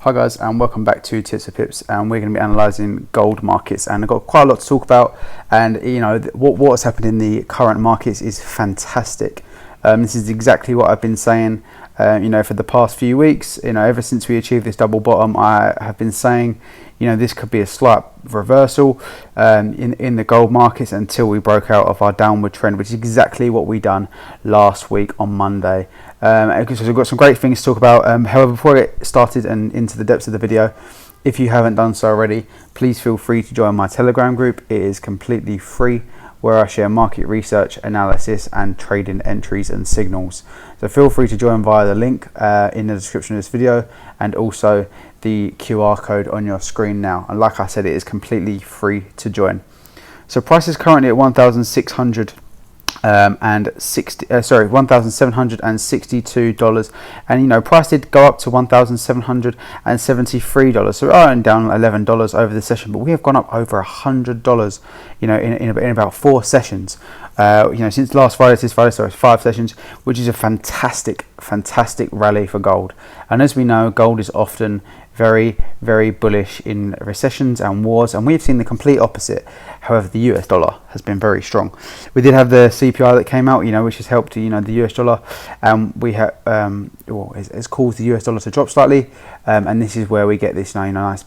Hi guys, and welcome back to Tips for Pips, and we're going to be analysing gold markets, and I've got quite a lot to talk about. And you know what's happened in the current markets is fantastic. This is exactly what I've been saying for the past few weeks. Ever since we achieved this double bottom, I have been saying this could be a slight reversal in the gold markets until we broke out of our downward trend, which is exactly what we done last week on Monday. Because we've got some great things to talk about. However, before I get started and into the depths of the video, if you haven't done so already, please feel free to join my Telegram group. It is completely free, where I share market research, analysis, and trading entries and signals. So feel free to join via the link in the description of this video, and also the QR code on your screen now. And like I said, it is completely free to join. So price is currently at $1,762, and price did go up to $1,773, so we are down $11 over the session, but we have gone up over $100 in about 4 sessions since last Friday to this Friday, so 5 sessions, which is a fantastic rally for gold. And as we know, gold is often very bullish in recessions and wars, and we've seen the complete opposite. However, the US dollar has been very strong. We did have the CPI that came out, which has helped the US dollar, and we have it's caused the US dollar to drop slightly, and this is where we get this nice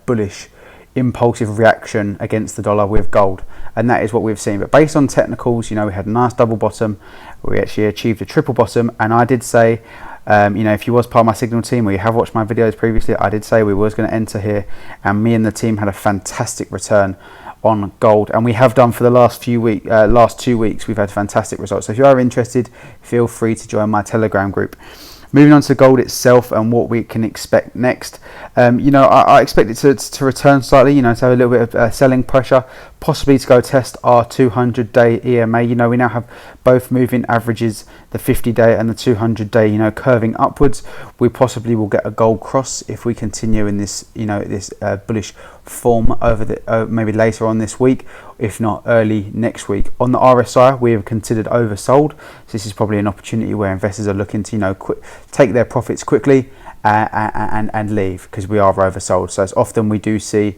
bullish impulsive reaction against the dollar with gold, and that is what we've seen. But based on technicals, we had a nice double bottom. We actually achieved a triple bottom, and I did say, if you was part of my signal team or you have watched my videos previously, I did say we was going to enter here, and me and the team had a fantastic return on gold, and we have done for the last 2 weeks. We've had fantastic results. So if you are interested, feel free to join my Telegram group. Moving on to gold itself and what we can expect next. I expect it to return slightly, to have a little bit of selling pressure, possibly to go test our 200-day EMA. We now have both moving averages, the 50-day and the 200-day, curving upwards. We possibly will get a gold cross if we continue in this, this bullish form over the maybe later on this week, if not early next week. On the RSI, we have considered oversold, so this is probably an opportunity where investors are looking to take their profits quickly and leave, because we are oversold. So it's often we do see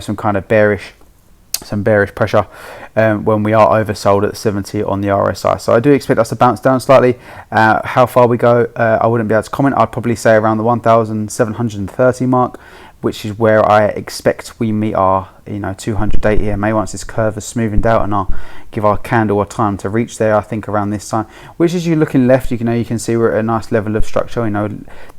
some kind of bearish pressure when we are oversold at 70 on the RSI. So I do expect us to bounce down slightly. How far we go, I wouldn't be able to comment. I'd probably say around the 1,730 mark, which is where I expect we meet our 200-day EMA once this curve is smoothened out, and I'll give our candle a time to reach there. I think around this time, which is, you looking left, you can see we're at a nice level of structure.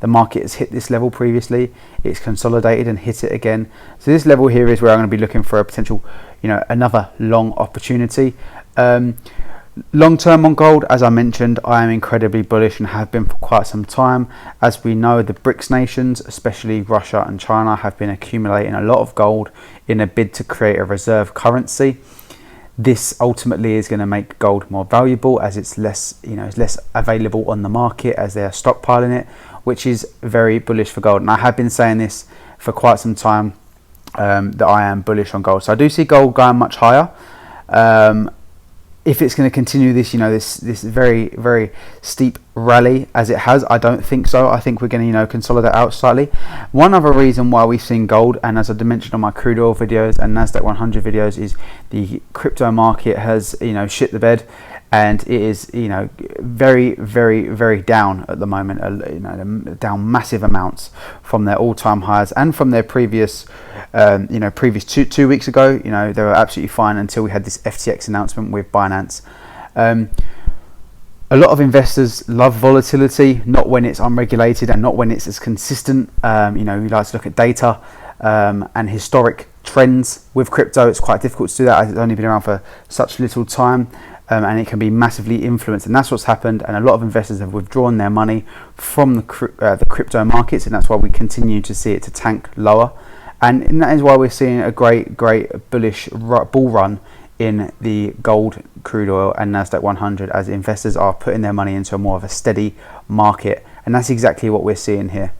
The market has hit this level previously, it's consolidated and hit it again. So this level here is where I'm going to be looking for a potential another long opportunity. Long term on gold, as I mentioned, I am incredibly bullish and have been for quite some time. As we know, the BRICS nations, especially Russia and China, have been accumulating a lot of gold in a bid to create a reserve currency. This ultimately is going to make gold more valuable, as it's less available on the market, as they are stockpiling it, which is very bullish for gold. And I have been saying this for quite some time, that I am bullish on gold. So I do see gold going much higher. If it's going to continue this, this very steep rally as it has, I don't think so. I think we're going to, consolidate out slightly. One other reason why we've seen gold, and as I mentioned on my crude oil videos and Nasdaq 100 videos, is the crypto market has, shit the bed, and it is, very down at the moment. Down massive amounts from their all-time highs and from their previous, previous two weeks ago. They were absolutely fine until we had this FTX announcement with Binance. A lot of investors love volatility, not when it's unregulated and not when it's as consistent. We like to look at data and historic trends. With crypto, it's quite difficult to do that, as it's only been around for such little time. And it can be massively influenced, and that's what's happened. And a lot of investors have withdrawn their money from the crypto markets, and that's why we continue to see it to tank lower. And that is why we're seeing a great bullish bull run in the gold, crude oil, and Nasdaq 100, as investors are putting their money into a more of a steady market, and that's exactly what we're seeing here.